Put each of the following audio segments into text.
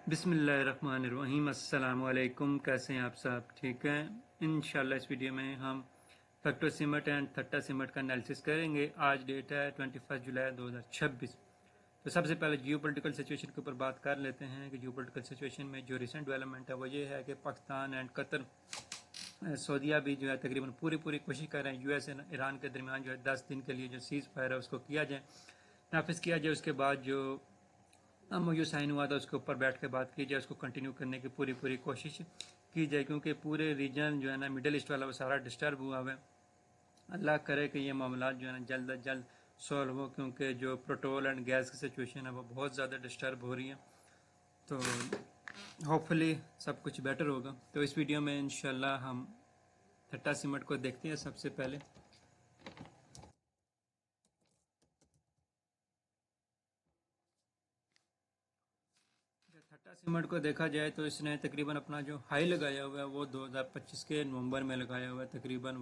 बिस्मिल्लाहिर्रहमानिर्रहीम। अस्सलाम वालेकुम। कैसे हैं आप सब? ठीक हैं इंशाल्लाह। इस वीडियो में हम फैक्टर सिमट एंड थट्टा सिमट का एनालिसिस करेंगे। आज डेट है 21 जुलाई 2026। तो सबसे पहले जियो पोलिटिकल सिचुएशन के ऊपर बात कर लेते हैं कि जियो पोलिटिकल सिचुएशन में जो रिसेंट डेवलपमेंट है वो ये है कि पाकिस्तान एंड कतर, सऊदीया भी जो है तकरीबन पूरी पूरी कोशिश कर रहे हैं यूएस और ईरान के दरमियान जो है 10 दिन के लिए जो सीज़ फायर है उसको किया जाए, नाफिज किया जाए। उसके बाद जो एमओयू साइन हुआ था उसके ऊपर बैठ के बात की जाए, उसको कंटिन्यू करने की पूरी पूरी कोशिश की जाए, क्योंकि पूरे रीजन जो है ना मिडिल ईस्ट वाला वो सारा डिस्टर्ब हुआ है। अल्लाह करे कि ये मामला जो है ना जल्द अज जल्द सॉल्व हो, क्योंकि जो पेट्रोल एंड गैस की सिचुएशन है वो बहुत ज़्यादा डिस्टर्ब हो रही है। तो होपफुली सब कुछ बेटर होगा। तो इस वीडियो में इंशाल्लाह हम थट्टा सिमट को देखते हैं। सबसे पहले थट्टा सिमट को देखा जाए तो इसने तकरीबन अपना जो हाई लगाया हुआ है वो 2025 के नवंबर में लगाया हुआ है, तकरीबन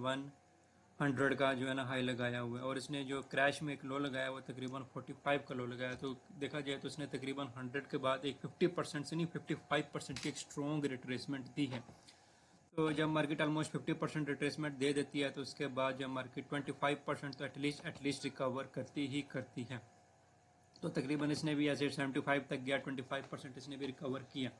100 का जो है ना हाई लगाया हुआ है। और इसने जो क्रैश में एक लो लगाया हुआ तकरीबन 45 का लो लगाया। तो देखा जाए तो इसने तकरीबन 100 के बाद एक 50% से नहीं 55% की एक स्ट्रॉन्ग रिट्रेसमेंट दी है। तो जब मार्केट ऑलमोस्ट 50% रिट्रेसमेंट दे देती है तो उसके बाद जब मार्केट 25% तो एटलीस्ट रिकवर करती ही करती है। तो तकरीबन इसने भी ऐसे 75 तक गया, 25% इसने भी रिकवर किया।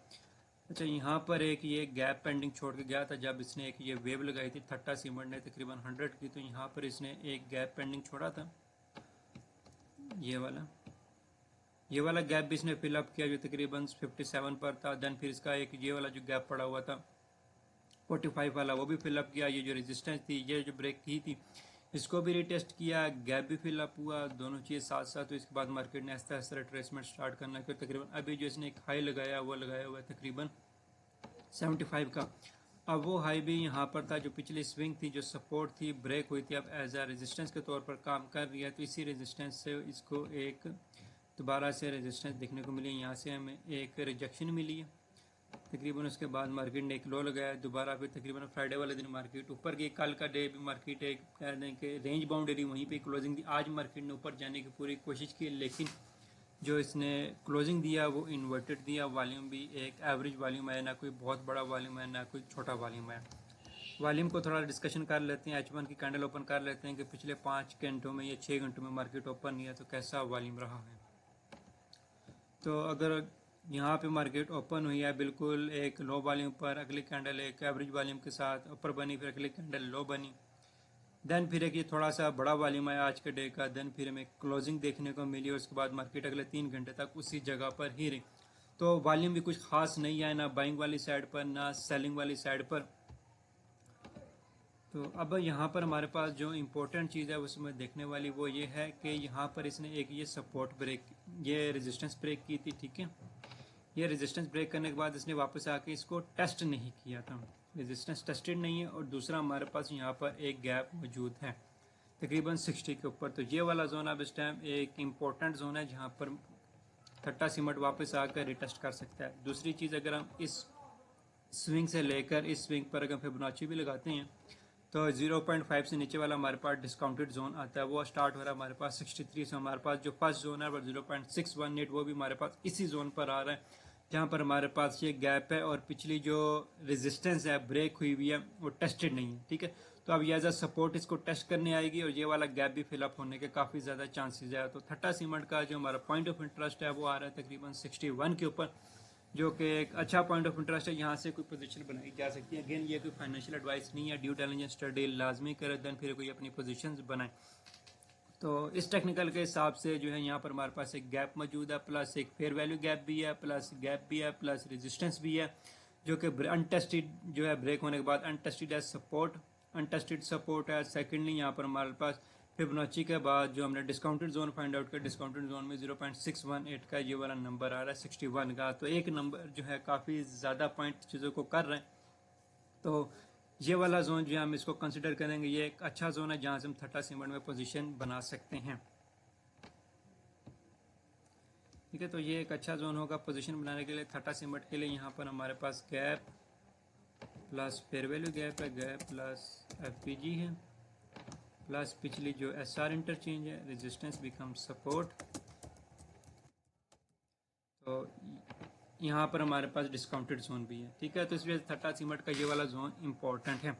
अच्छा, यहाँ पर एक ये गैप पेंडिंग छोड़ के गया था जब इसने एक ये वेव लगाई थी थट्टा सीमेंट ने तकरीबन 100 की। तो यहाँ पर इसने एक गैप पेंडिंग छोड़ा था, ये वाला गैप भी इसने फिलअप किया जो तकरीबन 57 पर था। देन फिर इसका एक ये वाला जो गैप पड़ा हुआ था 45 वाला वो भी फिलअप किया। ये जो रेजिस्टेंस थी, ये जो ब्रेक की थी, इसको भी रिटेस्ट किया, गैप भी फिलअप हुआ, दोनों चीज़ साथ साथ। तो इसके बाद मार्केट ने आस्ते आस्ते रिट्रेसमेंट स्टार्ट करना फिर तकरीबन अभी जो इसने एक हाई लगाया वो लगाया हुआ है तकरीबन 75 का। अब वो हाई भी यहाँ पर था, जो पिछली स्विंग थी, जो सपोर्ट थी, ब्रेक हुई थी, अब एज अ रेजिस्टेंस के तौर पर काम कर रही है। तो इसी रेजिस्टेंस से इसको एक दोबारा से रेजिस्टेंस देखने को मिली, यहाँ से हमें एक रिजेक्शन मिली है तकरीबन। उसके बाद मार्केट ने एक लो लगाया दोबारा, फिर तकरीबन फ्राइडे वाले दिन मार्केट ऊपर गई। कल का डे भी मार्केट एक कह दें कि रेंज बाउंड्री वहीं पे क्लोजिंग दी। आज मार्केट ने ऊपर जाने की पूरी कोशिश की, लेकिन जो इसने क्लोजिंग दिया वो इन्वर्टेड दिया। वॉल्यूम भी एक एवरेज वॉल्यूम है, ना कोई बहुत बड़ा वॉल्यूम है ना कोई छोटा वॉल्यूम है। वॉल्यूम को थोड़ा डिस्कशन कर लेते हैं। H1 की कैंडल ओपन कर लेते हैं कि पिछले 5 घंटों में या 6 घंटों में मार्केट ओपन नहीं है तो कैसा वॉल्यूम रहा है। तो अगर यहाँ पे मार्केट ओपन हुई है बिल्कुल एक लो वॉल्यूम पर, अगली कैंडल एक एवरेज वॉल्यूम के साथ ऊपर बनी, फिर अगली कैंडल लो बनी, देन फिर एक ये थोड़ा सा बड़ा वॉल्यूम आया आज के डे का, देन फिर हमें क्लोजिंग देखने को मिली। उसके बाद मार्केट अगले 3 घंटे तक उसी जगह पर ही रही। तो वॉल्यूम भी कुछ खास नहीं है, ना बाइंग वाली साइड पर ना सेलिंग वाली साइड पर। तो अब यहाँ पर हमारे पास जो इम्पोर्टेंट चीज़ है उसमें देखने वाली वो ये है कि यहाँ पर इसने एक ये सपोर्ट ब्रेक, ये रेजिस्टेंस ब्रेक की थी, ठीक है। ये रेजिस्टेंस ब्रेक करने के बाद इसने वापस आके इसको टेस्ट नहीं किया था, रेजिस्टेंस टेस्टेड नहीं है। और दूसरा हमारे पास यहाँ पर एक गैप मौजूद है तकरीबन 60 के ऊपर। तो ये वाला जोन अब इस टाइम एक इम्पोर्टेंट जोन है जहाँ पर थट्टा सीमेंट वापस आकर रिटेस्ट कर सकता है। दूसरी चीज़, अगर हम इस स्विंग से लेकर इस स्विंग पर अगर फिबोनाची भी लगाते हैं तो 0.5 से नीचे वाला हमारे पास डिस्काउंटेड जोन आता है, वो स्टार्ट हो रहा है हमारे पास 63 से। हमारे पास जो फर्स्ट जोन है वो 0.618 वो भी हमारे पास इसी जोन पर आ रहा है जहाँ पर हमारे पास ये गैप है और पिछली जो रेजिस्टेंस है ब्रेक हुई हुई है वो टेस्टेड नहीं है, ठीक है। तो अब ये एज अ सपोर्ट इसको टेस्ट करने आएगी और ये वाला गैप भी फिलअप होने के काफ़ी ज़्यादा चांसेज है। तो थट्टा सीमेंट का जो हमारा पॉइंट ऑफ इंटरेस्ट है वो आ रहा है तकरीबन 61 के ऊपर, जो कि एक अच्छा पॉइंट ऑफ इंटरेस्ट है। यहाँ से कोई पोजीशन बनाई जा सकती है। अगेन ये कोई फाइनेंशियल एडवाइस नहीं है, ड्यू डिलिजेंस स्टडी लाजमी करे, देन फिर कोई अपनी पोजीशंस बनाए। तो इस टेक्निकल के हिसाब से जो है यहाँ पर हमारे पास एक गैप मौजूद है, प्लस एक फेयर वैल्यू गैप भी है, प्लस गैप भी है, प्लस रेजिस्टेंस भी है, जो कि अनटेस्टेड जो है ब्रेक होने के बाद अनटेस्टेड है सपोर्ट, अनटेस्टेड सपोर्ट है। सेकेंडली यहाँ पर हमारे पास फिबोनाची के बाद जो हमने डिस्काउंटेड जोन फाइंड आउट किया, डिस्काउंटेड जोन में 0.618 का ये वाला नंबर आ रहा है 61 का। तो एक नंबर जो है काफ़ी ज़्यादा पॉइंट चीज़ों को कर रहे हैं। तो ये वाला जोन जो है हम इसको कंसिडर करेंगे, ये एक अच्छा जोन है जहाँ से हम थट्टा सीमेंट में पोजीशन बना सकते हैं, ठीक है। तो ये एक अच्छा जोन होगा पोजीशन बनाने के लिए थट्टा सीमेंट के लिए। यहाँ पर हमारे पास gap plus fair value gap है, गैप प्लस एफपीजी है, प्लस पिछली जो एसआर इंटरचेंज है, रेजिस्टेंस बिकम सपोर्ट। तो यहाँ पर हमारे पास डिस्काउंटेड जोन भी है, ठीक है। तो इस वजह से थट्टा सीमेंट का ये वाला जोन इम्पोर्टेंट है।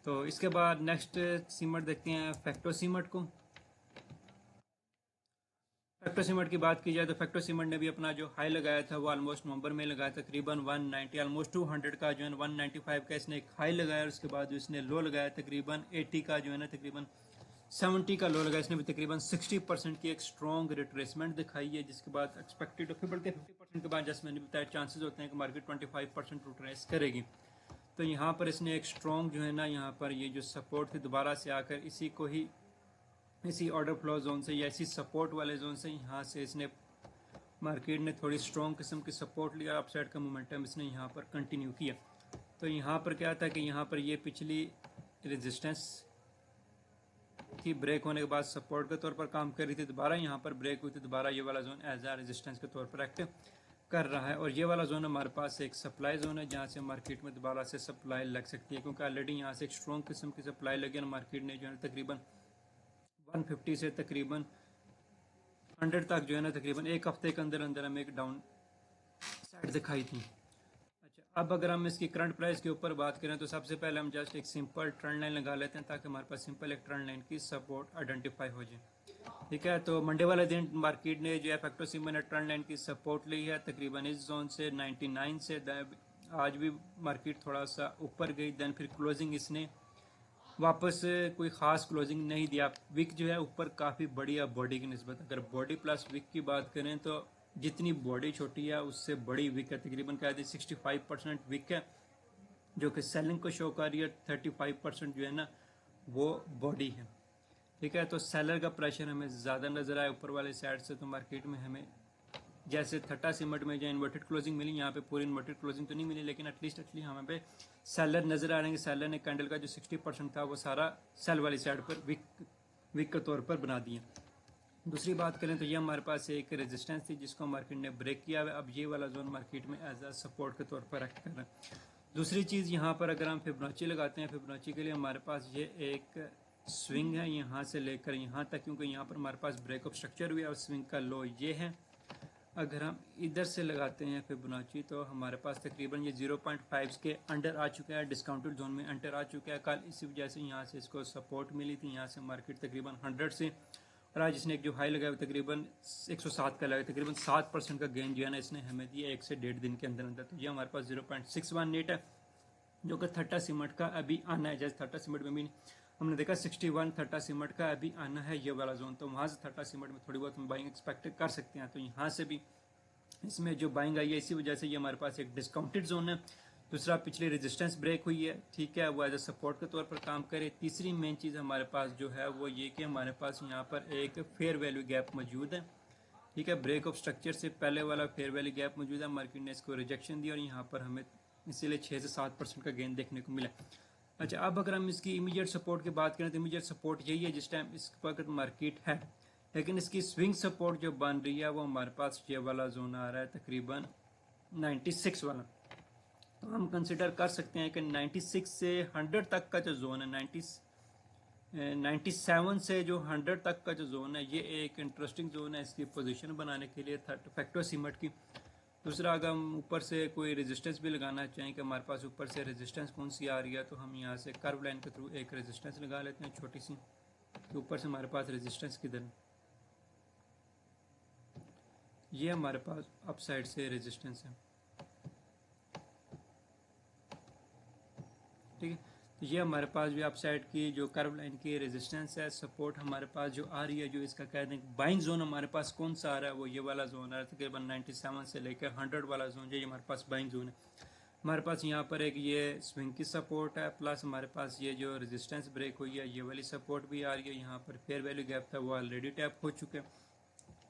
तो इसके बाद नेक्स्ट सीमेंट देखते हैं फैक्टो सीमेंट को। फैक्टो सीमेंट की बात की जाए तो फैक्टो सीमेंट ने भी अपना जो हाई लगाया था वो ऑलमोस्ट नवंबर में लगाया, तकरीबन 190 ऑलमोस्ट 200 का जो है 195 का इसने एक हाई लगाया, और उसके बाद जो इसने लो लगाया तकरीबन 80 का जो है ना तकरीबन 70 का लो लगाया। इसने भी तकरीबन 60% की एक स्ट्रॉन्ग रिट्रेसमेंट दिखाई है, जिसके बाद एक्सपेक्टेड फिर बढ़ते 50% के बाद जैसे मैंने बताया चांसेस होते हैं कि मार्केट 25% रिट्रेस करेगी। तो यहाँ पर इसने एक स्ट्रॉन्ग जो है ना यहाँ पर ये जो सपोर्ट थी दोबारा से आकर इसी ऑर्डर फ्लो जोन से या इसी सपोर्ट वाले जोन से यहाँ से इसने मार्केट ने थोड़ी स्ट्रॉन्ग किस्म की सपोर्ट लिया, अपसाइड का मोमेंटम इसने यहाँ पर कंटिन्यू किया। तो यहाँ पर क्या था कि यहाँ पर ये पिछली रेजिस्टेंस की ब्रेक होने के बाद सपोर्ट के तौर पर काम कर रही थी, दोबारा यहाँ पर ब्रेक हुई थी, दोबारा ये वाला जोन एज आ रेजिस्टेंस के तौर पर एक्ट कर रहा है। और ये वाला जोन हमारे पास एक सप्लाई जोन है जहाँ से मार्केट में दोबारा से सप्लाई लग सकती है, क्योंकि ऑलरेडी यहाँ से एक स्ट्रॉन्ग किस्म की सप्लाई लगी और मार्केट ने जो है तकरीबन 150 से तकरीबन 100 तक जो है ना तकरीबन एक हफ्ते के अंदर अंदर हमें एक डाउन साइड दिखाई थी। अच्छा, अब अगर हम इसकी करंट प्राइस के ऊपर बात करें तो सबसे पहले हम जस्ट एक सिंपल ट्रेंड लाइन लगा लेते हैं ताकि हमारे पास सिंपल एक ट्रेंड लाइन की सपोर्ट आइडेंटिफाई हो जाए, ठीक है। तो मंडे वाले दिन मार्केट ने जो है फैक्टो सीमेंट ने ट्रेंड लाइन की सपोर्ट ली है तकरीबन इस जोन से 99 से। आज भी मार्केट थोड़ा सा ऊपर गई, देन फिर क्लोजिंग इसने वापस कोई ख़ास क्लोजिंग नहीं दिया। विक जो है ऊपर काफ़ी बड़ी है बॉडी की निस्बत। अगर बॉडी प्लस विक की बात करें तो जितनी बॉडी छोटी है उससे बड़ी विक है, तकरीबन क्या है 65% विक है, जो कि सेलिंग को शो कर रही है। 35% जो है ना वो बॉडी है, ठीक है। तो सेलर का प्रेशर हमें ज़्यादा नज़र आया ऊपर वाले साइड से। तो मार्केट में हमें जैसे थट्टा सीमेंट में जो इन्वर्टेड क्लोजिंग मिली, यहाँ पे पूरी इन्वर्टेड क्लोजिंग तो नहीं मिली, लेकिन एटलीस्ट हमें पे सेलर नज़र आ रहे हैं। सेलर ने कैंडल का जो 60% था वो सारा सेल वाली साइड पर विक के तौर पर बना दिया। दूसरी बात करें तो ये हमारे पास एक रेजिस्टेंस थी जिसको मार्केट ने ब्रेक किया है। अब ये वाला जोन मार्केट में एज आ सपोर्ट के तौर पर एक्ट कर रहा है। दूसरी चीज़ यहाँ पर अगर हम फिबोनाची लगाते हैं, फिबोनाची के लिए हमारे पास ये एक स्विंग है यहाँ से लेकर यहाँ तक, क्योंकि यहाँ पर हमारे पास ब्रेकअप स्ट्रक्चर हुआ है और स्विंग का लो ये है। अगर हम इधर से लगाते हैं फिबोनाची तो हमारे पास तकरीबन ये 0.5 के अंडर आ चुका है, डिस्काउंटेड जोन में अंडर आ चुका है। कल इसी वजह से यहाँ से इसको सपोर्ट मिली थी, यहाँ से मार्केट तकरीबन 100 से, और आज इसने एक जो हाई लगाया तकरीबन 107 का लगाया, तकरीबन 7% का गेन जो है ना इसने हमें दिया 1 से 1.5 दिन के अंदर अंदर। तो ये हमारे पास 0.618 है, जो कि थट्टा सीमेंट का अभी आना है। जैसे थट्टा सीमेंट में भी हमने देखा 61 थट्टा सीमेंट का अभी आना है ये वाला जोन, तो वहाँ से थट्टा सीमेंट में थोड़ी बहुत हम बाइंग एक्सपेक्ट कर सकते हैं। तो यहाँ से भी इसमें जो बाइंग आई है इसी वजह से ये हमारे पास एक डिस्काउंटेड जोन है। दूसरा पिछली रेजिस्टेंस ब्रेक हुई है, ठीक है, वो एज ए सपोर्ट के तौर पर काम करे। तीसरी मेन चीज़ हमारे पास जो है वो ये कि हमारे पास यहाँ पर एक फेयर वैल्यू गैप मौजूद है, ठीक है। ब्रेक ऑफ स्ट्रक्चर से पहले वाला फेयर वैल्यू गैप मौजूद है, मार्केट ने इसको रिजेक्शन दिया और यहाँ पर हमें इसीलिए 6 से 7% का गेन देखने को मिला। अच्छा, अब अगर हम इसकी इमीडिएट सपोर्ट की बात करें तो इमीडिएट सपोर्ट यही है जिस टाइम इस वक्त मार्केट है, लेकिन इसकी स्विंग सपोर्ट जो बन रही है वो हमारे पास ये वाला जोन आ रहा है तकरीबन 96 वाला। तो हम कंसिडर कर सकते हैं कि 96 से 100 तक का जो जोन है 97 से जो 100 तक का जो जोन है ये एक इंटरेस्टिंग जोन है इसकी पोजीशन बनाने के लिए फैक्टो सीमेंट की। दूसरा, अगर हम ऊपर से कोई रेजिस्टेंस भी लगाना चाहें कि हमारे पास ऊपर से रेजिस्टेंस कौन सी आ रही है, तो हम यहाँ से कर्व लाइन के थ्रू एक रेजिस्टेंस लगा लेते हैं छोटी सी, तो ऊपर से हमारे पास रेजिस्टेंस किधर है, ये हमारे पास अप साइड से रेजिस्टेंस है, ठीक है। तो ये हमारे पास भी अप साइड की जो कर्व लाइन की रेजिस्टेंस है, सपोर्ट हमारे पास जो आ रही है, जो इसका कहते हैं बाइंग जोन हमारे पास कौन सा आ रहा है वो ये वाला जोन आ रहा है तकरीबन 97 से लेकर 100 वाला जोन जो ये हमारे पास बाइंग जोन है। हमारे पास यहाँ पर एक ये स्विंग की सपोर्ट है, प्लस हमारे पास ये जो रेजिस्टेंस ब्रेक हुई है ये वाली सपोर्ट भी आ रही है। यहाँ पर फेयर वैल्यू गैप था वो ऑलरेडी टैप हो चुके हैं।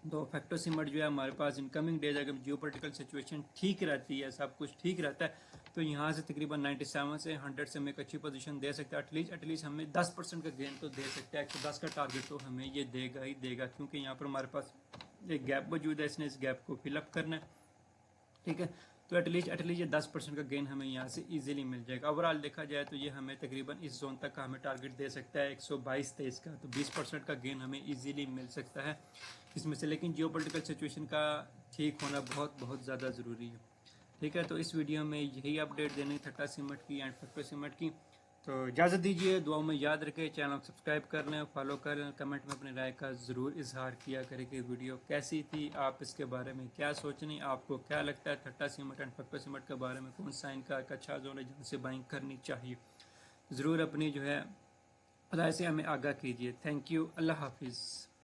तो फैक्टो सीमेंट जो है हमारे पास इनकमिंग डेज अगर जियोपॉलिटिकल सिचुएशन ठीक रहती है, सब कुछ ठीक रहता है, तो यहाँ से तकरीबन 97 से 100 से हमें एक अच्छी पोजीशन दे सकता है। एटलीस्ट हमें 10% का गेन तो दे सकता है, 110 का टारगेट तो हमें ये देगा ही देगा, क्योंकि यहाँ पर हमारे पास एक गैप मौजूद है, इसने इस गैप को फिलअप करना है, ठीक है। तो एटलीस्ट ये 10% का गेन हमें यहाँ से इजीली मिल जाएगा। ओवरऑल देखा जाए तो ये हमें तकरीबन इस जोन तक का हमें टारगेट दे सकता है 122-23 का, तो 20% का गेन हमें इजीली मिल सकता है इसमें से। लेकिन जियोपॉलिटिकल सिचुएशन का ठीक होना बहुत बहुत ज़्यादा ज़रूरी है। ठीक है, तो इस वीडियो में यही अपडेट देनी थट्टा सीमेंट की एंड फैक्टो सीमेंट की। तो इजाज़त दीजिए, दुआओं में याद रखें, चैनल को सब्सक्राइब कर लें, फॉलो कर लें, कमेंट में अपनी राय का ज़रूर इजहार किया करें कि वीडियो कैसी थी, आप इसके बारे में क्या सोचनी, आपको क्या लगता है थट्टा सीमेंट एंड फैक्टो सीमेंट के बारे में, कौन सा इनका एक अच्छा जोन है जहाँ से बाइंग करनी चाहिए। ज़रूर अपनी जो है राय से हमें आगाह कीजिए। थैंक यू, अल्लाह हाफिज़।